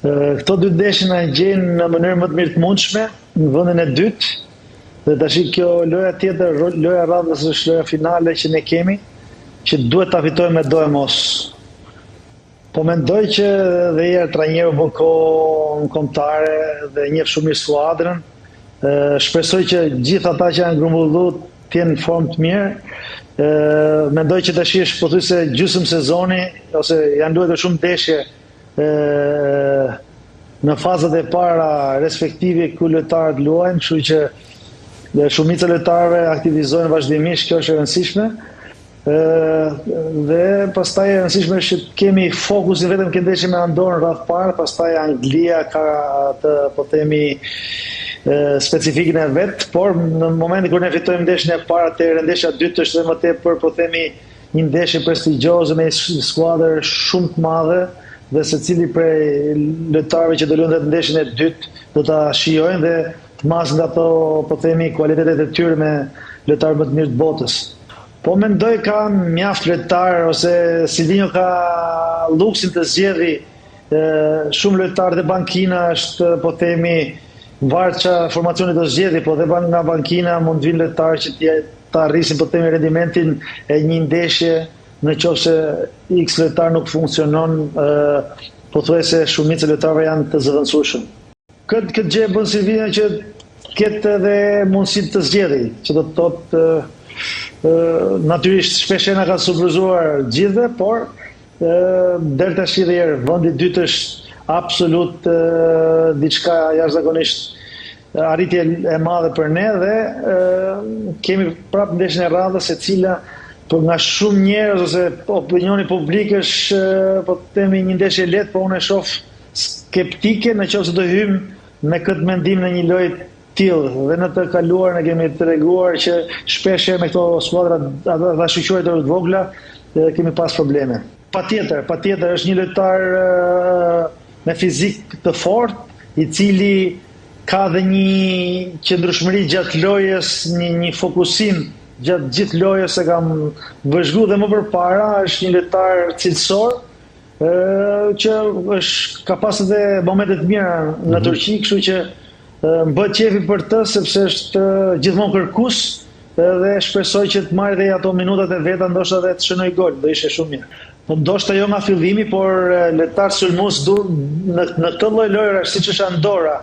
Këto dy ndeshje na gjejnë në mënyrë më të mirë të mundshme në vendin e dytë. Dhe tash kjo loja tjetër, loja radhës është loja finale që ne kemi, që duhet ta fitojmë me do e mos. Po mendoj që dhe herë trajneru bën kohë kombëtare dhe njeh shumë mirë skuadrën. Shpresoj që gjithë ata që janë grumbulluar të jenë në formë të mirë. Mendoj që tash është pothuajse gjysmë sezoni ose janë luajtur shumë ndeshje në fazat e para respektive ku lojtarët luajnë, kështu që shumica e lojtarëve aktivizohen vazhdimisht, kjo është e rëndësishme. Dhe pastaj e rëndësishme është që kemi fokusin vetëm ke ndeshje me Andorën rreth parë, pastaj Anglia ka atë po themi specifikën e vet, por në momentin kur ne fitojmë ndeshjen e parë, atëherë ndeshja e dytë është më tepër po themi një ndeshje prestigjioze me skuadër shumë të madhe dhe secili prej lojtarëve që do luajnë në ndeshjen e dytë do ta shijojnë dhe të masin nga ato po themi kualitetet e tyre me lojtarë më të mirë të botës. Po mendoj ka mjaft lojtarë ose Silvinho ka luksin të zgjedhë shumë lojtarë dhe bankina është po themi varet çfarë formacioni do zgjedhë, po dhe nga bankina mund të vinë lojtarë që ta arrisin po themi rendimentin e një ndeshje nëse X lojtar nuk funksionon, pothuajse shumica e lojtarëve janë të zëvendësueshëm. Këtë gjë bën Silvinho që ketë edhe mundësi të zgjedhë, që do të thotë natyrisht shpesh na ka surprizuar gjithëve, por deri tash edhe vendi i dytë është absolut diçka jashtëzakonisht arritje e madhe për ne dhe kemi prapë ndeshjen e radhës e cila por nga shumë njerëz ose opinioni publik është po themi një ndeshje lehtë, por unë e shoh skeptike nëse do hym me këtë mendim në një lojë tillë. Dhe në të kaluar ne kemi treguar që shpesh me këto skuadra dha shoqëruar të vogla kemi pas probleme. Patjetër është një lojtar me fizik të fortë, i cili ka dhe një qëndrueshmëri gjatë lojës, një fokusim gjatë gjithë lojës, e kam vëzhguar dhe më përpara, është një lojtar cilësor që ka pas edhe momente të mira në Turqi, kështu që më bëhet qefi për të sepse është gjithmonë kërkues dhe shpresoj që të marrë dhe ato minutat e veta, ndoshta edhe të shënoj gol, do ishte shumë mirë. Po ndoshta jo nga fillimi, por lojtar sulmues në këtë lloj lojërash siç është Andora,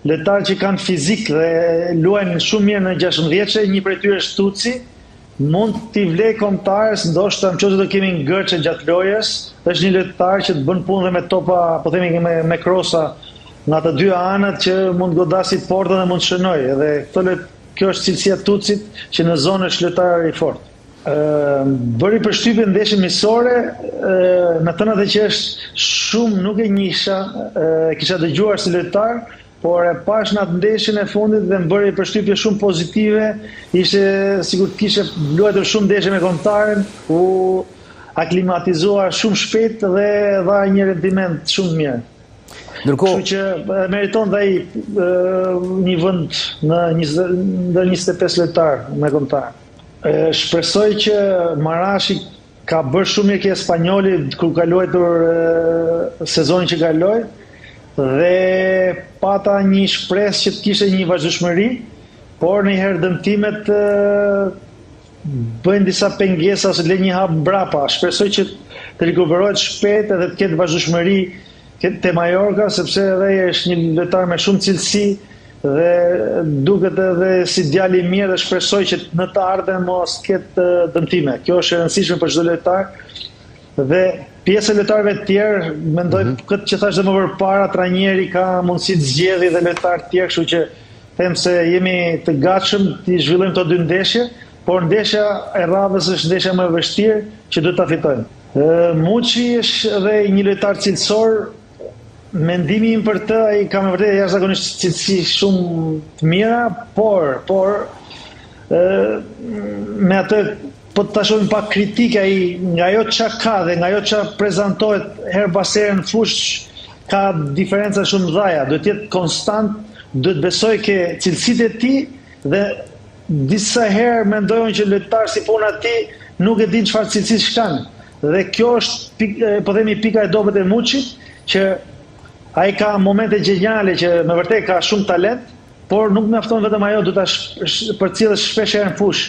lojtarë që kanë fizik dhe luajnë shumë mirë në 16-çe, një prej tyre është Tuci, mund t'i vlej kombëtarës, ndoshta nëse do kemi ngërçe gjatë lojës, është një lojtar që të bën punë dhe me topa, po themi me krosa nga të dy anët që mund godasit portën dhe mund shënoj. Edhe kjo është cilësia e Tucit që në zonë është lojtar i fortë. Bëri përshtypje në ndeshjen miqësore, me thënë atë që është shumë nuk e njihsha, kisha dëgjuar si lojtar, por e pash në atë ndeshjen e fundit dhe më bëri përshtypje shumë pozitive, ishte sigurt kishte luajtur shumë ndeshje me kombëtaren, u aklimatizuar shumë shpejt dhe dha një rendiment shumë mirë. Kështu që meriton dhe ai një vend në 25 lojtar me kombëtar. Shpresoj që Marashi ka bërë shumë mirë ke Spanjoli kur ka luajtur sezonin që kaloi dhe pata një shpresë që të kishte një vazhdueshmëri, por ndonjëherë dëmtimet bëjnë disa pengesa ose lë një hap mbrapa. Shpresoj që të rikuperohet shpejt edhe të ketë vazhdueshmëri te Mallorca, sepse edhe është një lojtar me shumë cilësi dhe duket edhe si djalë i mirë dhe shpresoj që në të ardhmen mos ketë dëmtime. Kjo është e rëndësishme për çdo lojtar. Dhe pjesë e lojtarëve të tjerë, mendoj këtë që thash dhe më përpara, trajneri ka mundësi të zgjedhë dhe lojtarë të tjerë, kështu që them se jemi të gatshëm të zhvillojmë këto dy ndeshje, por ndeshja e radhës është ndeshja më e vështirë që duhet ta fitojmë. Muçi është edhe një lojtar cilësor. Mendimi im për të, ai ka me vërtet jashtëzakonisht cilësi shumë të mira, por me atë po ta shohim pak kritike ai nga ajo çka ka dhe nga ajo çka prezantohet her pas here në fushë ka diferenca shumë dhaja. Duhet të jetë konstant, duhet besoj ke cilësitë e tij dhe disa herë mendojnë që lojtar si puna e tij nuk e din çfarë cilësisë kanë. Dhe kjo është po themi pika e dobët e Muçit që Ai ka momente gjenjale që me vërtet ka shumë talent, por nuk mjafton vetëm ajo, duhet ta përcjellësh shpesh herë në fush.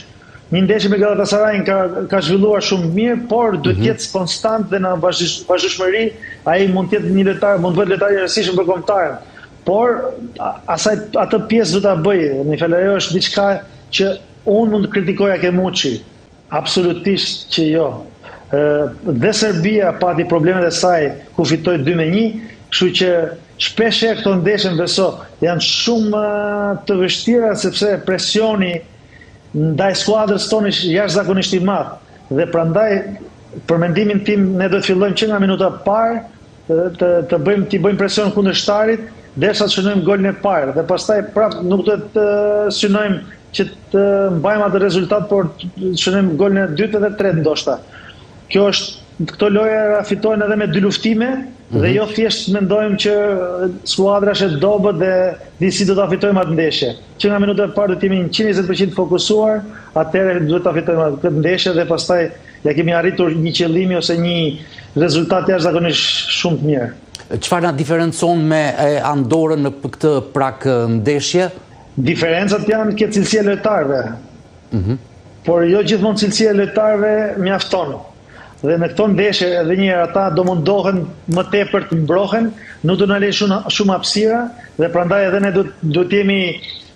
Një ndeshje me Galatasaray'n ka zhvilluar shumë mirë, por duhet të jetë konstant dhe në vazhdueshmëri. Ai mund të jetë një lojtar, mund të bëhet lojtar i rëndësishëm për kombëtarin. Por atë pjesë do ta bëj. Në fakt ajo është diçka që unë mund të kritikoja Kemuçi. Absolutisht që jo. Dhe Serbia pati problemet e saj ku fitoi 2-1, kështu që shpesh këto ndeshje beso janë shumë të vështira sepse presioni ndaj skuadrës tonë është jashtëzakonisht i madh. Dhe prandaj për mendimin tim ne do të fillojmë që nga minuta e parë të bëjmë presion kundërshtarit derisa të shënojmë golin e parë dhe pastaj prapë nuk do të synojmë që të mbajmë atë rezultat, por të shënojmë golin e dytë dhe tretë ndoshta. Këto loja fitojnë edhe me 2 luftime dhe jo thjesht mendojmë që skuadra është e dobët dhe disi do ta fitojmë atë ndeshje. Që nga minuta e parë do të jemi 120% fokusuar, atëherë duhet ta fitojmë atë ndeshje dhe pastaj ja kemi arritur një qëllimi ose një rezultat jashtëzakonisht shumë të mirë. Çfarë na diferencon me Andorrën në këtë prak ndeshje? Diferencat janë ke cilësia e lojtarëve. Por jo gjithmonë cilësia e lojtarëve mjafton. Dhe në këto ndeshje edhe një herë ata do mundohen më tepër të mbrohen, nuk do na lejnë shumë hapësira dhe prandaj edhe ne do të jemi,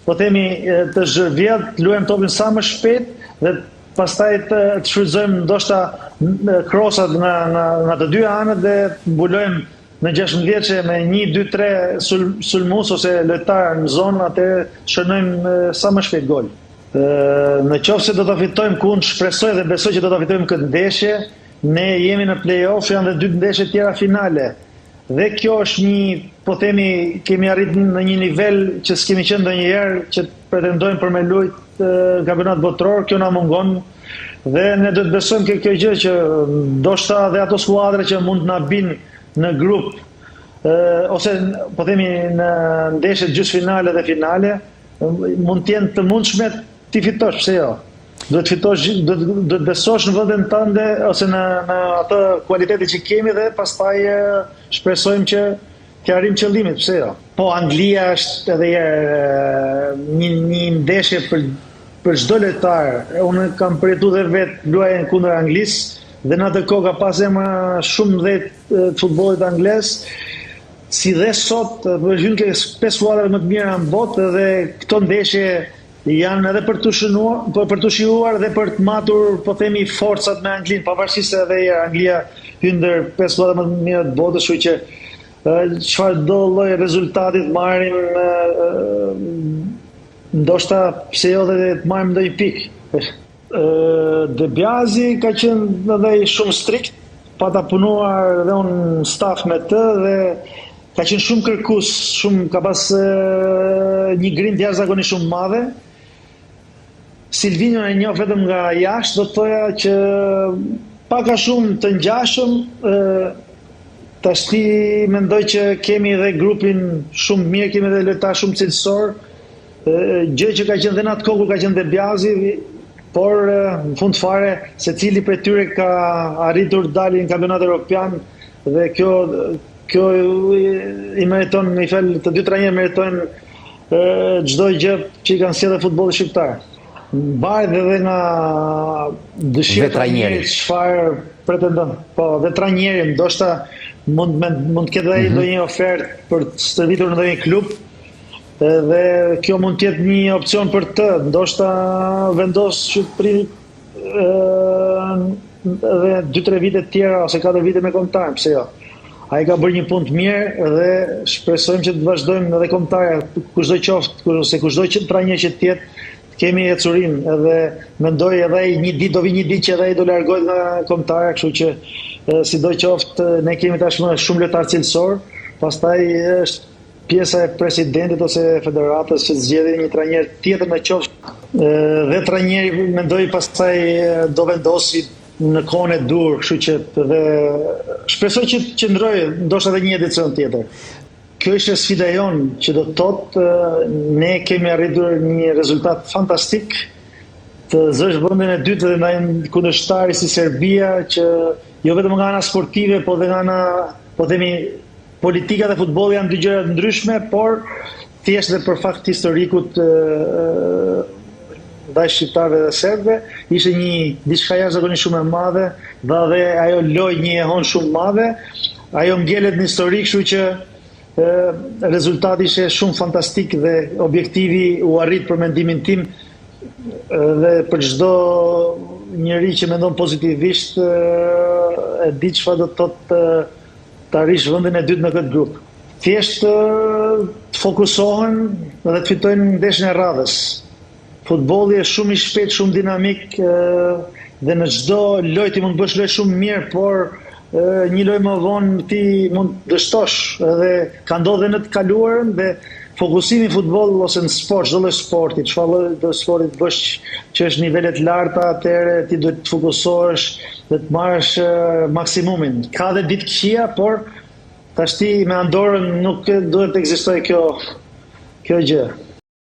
po themi, të zhvillë, të luajmë topin sa më shpejt dhe pastaj të shfrytëzojmë ndoshta krosat nga të dy anët dhe mbulojmë në 16 që me 1, 2, 3 sulmues ose lojtar në zonë, atë shënojmë sa më shpejt gol. Në qoftë se do ta fitojmë, ku unë shpresoj dhe besoj që do ta fitojmë këtë ndeshje, ne jemi në play-off, janë dhe 2 ndeshje tjera finale. Dhe kjo është një, po themi, kemi arritur në një nivel që s'kemi qenë ndonjëherë që pretendojmë për me luajtë kampionat botror, kjo na mungon. Dhe ne do të besojmë kjo gjë që ndoshta dhe ato skuadra që mund na binë në grup ose po themi në ndeshjet gjysmëfinale dhe finale mund të jenë të mundshme ti fitosh, pse jo? Do të fitosh, do të besosh në vendin tënde ose në atë kualiteti që kemi dhe pastaj shpresojmë që të arrijmë qëllimin, pse jo? Po Anglia është edhe një ndeshje për çdo lojtar. Unë kam përjetuar dhe vetë luajën kundër Anglisë dhe në atë kohë ka pas emra shumë dhe të futbollit anglez, si dhe sot përgjithësisht ke 5 skuadra më të mira në botë dhe këto ndeshje janë edhe për të shijuar dhe për të matur, po themi, forcat me Anglinë, pavarësisht se edhe Anglia hyn ndër 5 skuadra më të mira të botës, kështu që çfarë do lloj rezultatit marrim, ndoshta pse jo dhe të marrim ndonjë pikë. De Biasi ka qenë edhe shumë strikt, pa ta punuar dhe unë staf me të dhe ka qenë shumë kërkues, ka pas një grind jashtëzakonisht shumë madhe. Silvino e njoh vetëm nga jashtë, do të thoja që pak a shumë të ngjashëm. Tashti mendoj që kemi edhe grupin shumë mirë, kemi edhe lojtar shumë cilësor. Gjë që ka qenë dhe në atë kohë kur ka qenë De Biasi, por në fund fare secili prej tyre ka arritur të dalin në kampionat evropian dhe kjo i meriton, në fakt të dy trajnerë meritojnë çdo gjë që i kanë sjellë futbollit shqiptar. Mbahet edhe nga dëshira e trajnerit çfarë pretendon. Po, dhe trajneri ndoshta mund të ketë ai ndonjë ofertë për të stërvitur në ndonjë klub. Dhe kjo mund të jetë një opcion për të, ndoshta vendos që të prit edhe 2-3 vite tjera ose 4 vite me kombëtar, pse jo? Ai ka bërë një punë të mirë dhe shpresojmë që të vazhdojmë edhe kombëtarja, kushdo qoftë, ose kushdo që trajner që të jetë, kemi ecurin edhe mendoj edhe do vi një ditë që edhe ai do largohet nga kombëtarja, kështu që sidoqoftë ne kemi tashmë shumë lojtar cilësor, pastaj është pjesa e presidentit ose federatës që zgjedhë një trajner tjetër në qoftë dhe trajneri mendoj pastaj do vendosi në kohën e dur, kështu që dhe shpresoj që qëndroj ndoshta edhe një edicion tjetër. Kjo ishte sfida jonë që do të thotë ne kemi arritur një rezultat fantastik të zësh vendin e dytë dhe ndaj kundërshtari si Serbia që jo vetëm nga ana sportive, po dhe nga ana, po themi, politika dhe futbolli janë dy gjëra të ndryshme, por thjesht dhe për fakt historikut ndaj shqiptarëve dhe serbëve, ishte diçka jashtëzakonisht shumë e madhe, dhe ajo lojë një ehon shumë madhe, ajo ngjelet në historik, kështu që rezultati ishte shumë fantastik dhe objektivi u arrit për mendimin tim, dhe për çdo njeri që mendon pozitivisht e di çfarë do të thotë të arrish vendin e dytë në këtë grup. Thjesht të fokusohen dhe të fitojnë ndeshjen e radhës. Futbolli është shumë i shpejt, shumë dinamik dhe në çdo lojë ti mund të bësh lojë shumë mirë, por një lojë më vonë ti mund të dështosh, edhe ka ndodhur në të kaluarën dhe fokusimi në futboll ose në sport, çdo lloj sporti, çfarë lloj sporti të bësh që është nivele të larta, atëherë ti duhet të fokusohesh dhe të marrësh maksimumin. Ka dhe ditë këqija, por tashti me Andorën nuk duhet të ekzistojë kjo gjë.